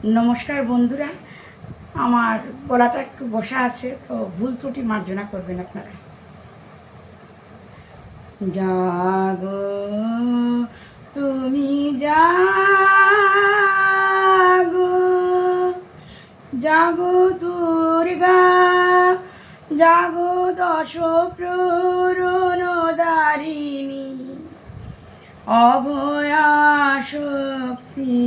নমস্কার বন্ধুরা, আমার গলাটা একটু বসা আছে, তো ভুল ত্রুটি মার্জনা করবেন আপনারা। জাগো তুমি জাগো, জাগো দুর্গা, জাগো দশ প্রহরণদারিণী, অভয়া শক্তি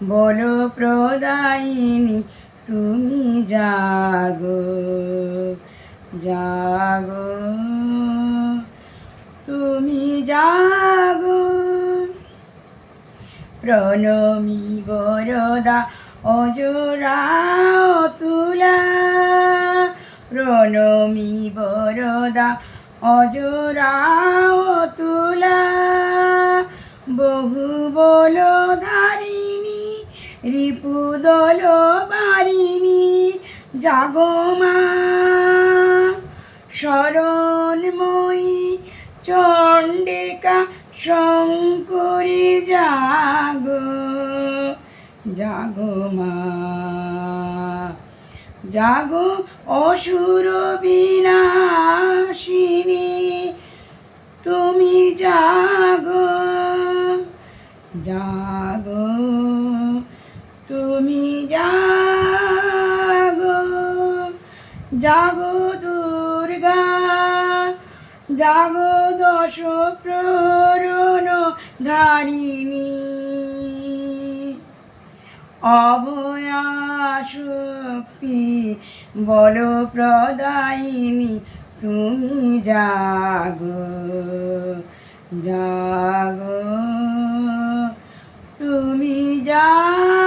বল প্রদায়িনী, তুমি জাগো জাগো, তুমি জাগো। প্রণমী বরদা অজরা অতুলা, প্রণমী বরদা অজরা অতুলা, বহু বল ধারিণী রিপুদল বারিণী, জাগো মা শরণময়ী চণ্ডিকা শঙ্করী, জাগো জাগো মা, জাগো অসুর বিনাশিনী, তুমি জাগো জাগো, তুমি জাগো, জাগো দুর্গা, জাগো দশ প্রহরণধারিণী, অভয়া শক্তি বল প্রদায়িনী, তুমি জাগো জাগো, তুমি জাগো।